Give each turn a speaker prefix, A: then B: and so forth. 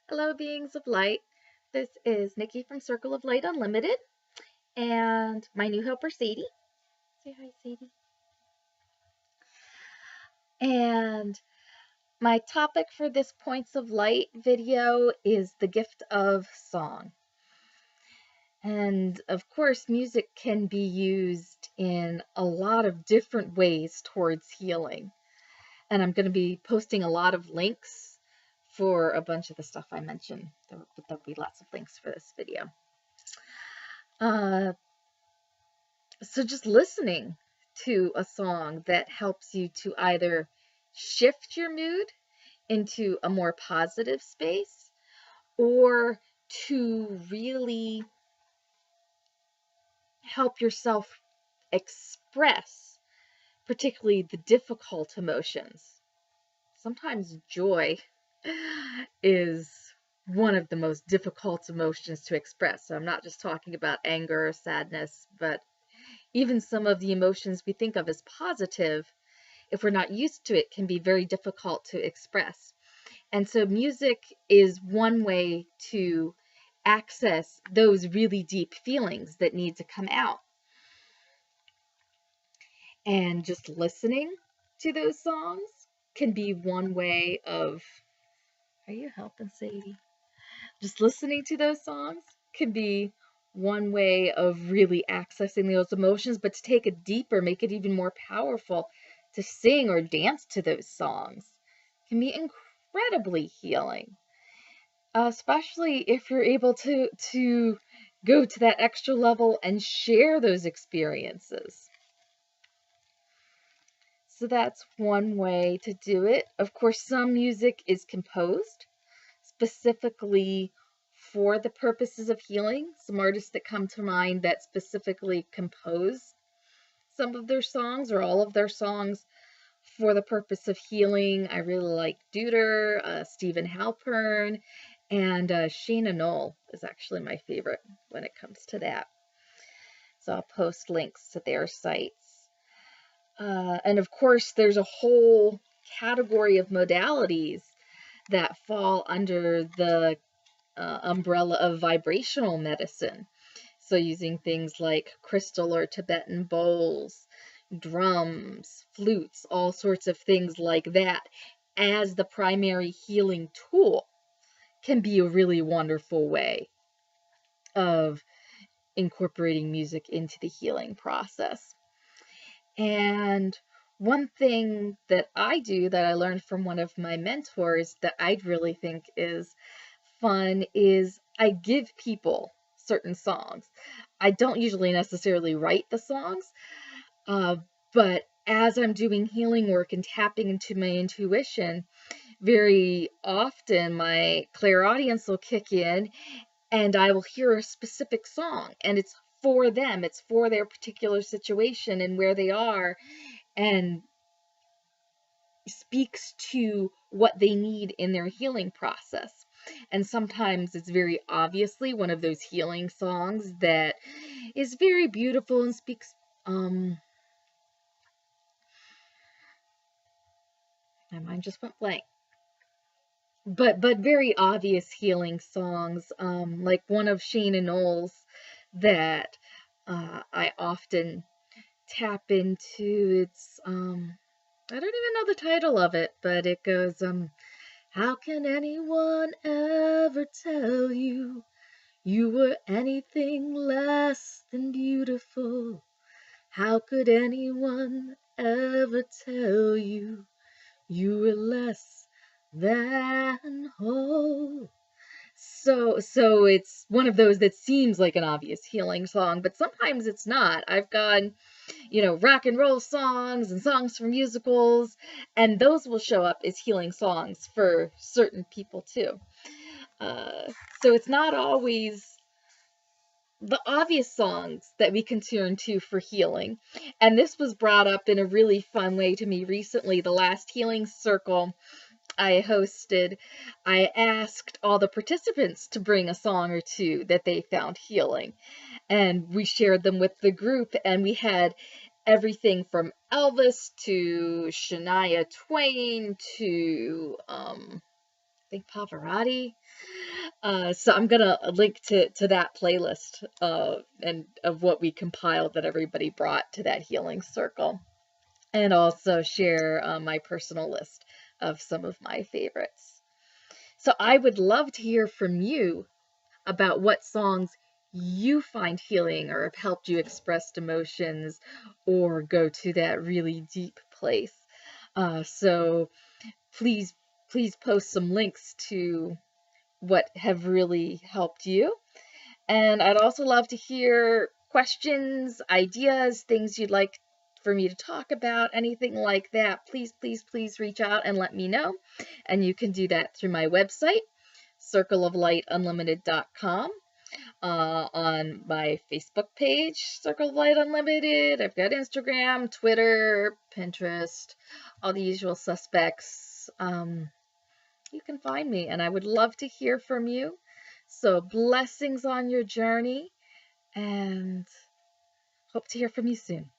A: Hello, beings of light. This is Nikki from Circle of Light Unlimited and my new helper, Sadie. Say hi, Sadie. And my topic for this Points of Light video is the gift of song. And of course, music can be used in a lot of different ways towards healing. And I'm going to be posting a lot of links for a bunch of the stuff I mentioned. There'll be lots of links for this video. So just listening to a song that helps you to either shift your mood into a more positive space or to really help yourself express particularly the difficult emotions. Sometimes joy is one of the most difficult emotions to express. So I'm not just talking about anger or sadness, but even some of the emotions we think of as positive, if we're not used to it, can be very difficult to express. And so music is one way to access those really deep feelings that need to come out. And just listening to those songs can be one way of, are you helping, Sadie? Just listening to those songs can be one way of really accessing those emotions, but to take it deeper, make it even more powerful, to sing or dance to those songs can be incredibly healing, especially if you're able to go to that extra level and share those experiences. So that's one way to do it. Of course, some music is composed specifically for the purposes of healing. Some artists that come to mind that specifically compose some of their songs or all of their songs for the purpose of healing. I really like Deuter, Stephen Halpern, and Sheena Knoll is actually my favorite when it comes to that. So I'll post links to their sites. And of course, there's a whole category of modalities that fall under the umbrella of vibrational medicine. So using things like crystal or Tibetan bowls, drums, flutes, all sorts of things like that as the primary healing tool can be a really wonderful way of incorporating music into the healing process. And one thing that I do that I learned from one of my mentors that I really think is fun is I give people certain songs. I don't usually necessarily write the songs, but as I'm doing healing work and tapping into my intuition, very often my clairaudience will kick in and I will hear a specific song, and it's for them, it's for their particular situation and where they are, and speaks to what they need in their healing process. And sometimes it's very obviously one of those healing songs that is very beautiful and speaks my mind just went blank. But very obvious healing songs, like one of Sheena Knowles that I often tap into. It's I don't even know the title of it, but it goes how can anyone ever tell you you were anything less than beautiful? How could anyone ever tell you you were less than whole? So it's one of those that seems like an obvious healing song, but sometimes it's not. I've gone, rock and roll songs and songs from musicals, and those will show up as healing songs for certain people too. So it's not always the obvious songs that we can turn to for healing. And this was brought up in a really fun way to me recently. The last healing circle I hosted, I asked all the participants to bring a song or two that they found healing. And we shared them with the group, and we had everything from Elvis to Shania Twain to I think Pavarotti. So I'm gonna link to that playlist and of what we compiled that everybody brought to that healing circle, and also share my personal list of some of my favorites. So I would love to hear from you about what songs you find healing or have helped you express emotions or go to that really deep place. So please, please post some links to what have really helped you. And I'd also love to hear questions, ideas, things you'd like for me to talk about, anything like that. Please, please, please reach out and let me know. And you can do that through my website, circleoflightunlimited.com, on my Facebook page, Circle of Light Unlimited. I've got Instagram, Twitter, Pinterest, all the usual suspects. You can find me, and I would love to hear from you. So, blessings on your journey, and hope to hear from you soon.